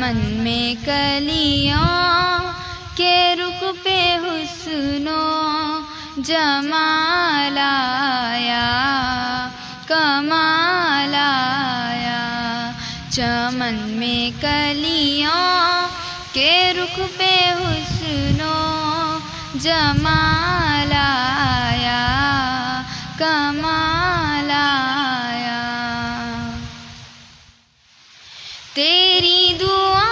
چمن میں کلیوں کے رخ پہ حسن و جمال آیا، کمال آیا۔ چمن میں کلیوں کے رخ پہ حسن و جمال آیا، کمال آیا۔ تیری دعا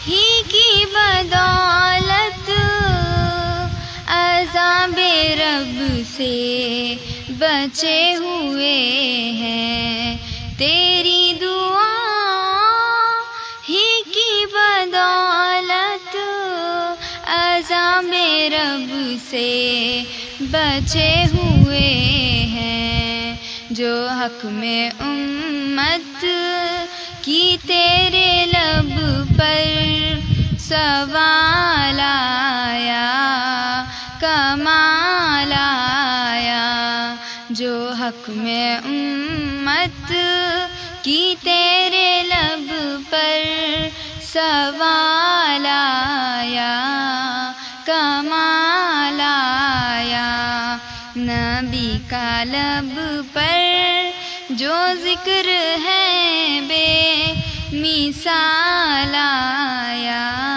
ہی کی بدولت عذاب رب سے بچے ہوئے ہیں، تیری دعا ہی کی بدولت عذاب رب سے بچے ہوئے ہیں۔ جو حق میں امت کی تیرے لب پر سوال آیا، کمال آیا۔ جو حق میں امت کی تیرے لب پر سوال آیا، کمال آیا۔ نبی کا لب پر جو ذکر ہے بے مثال آیا۔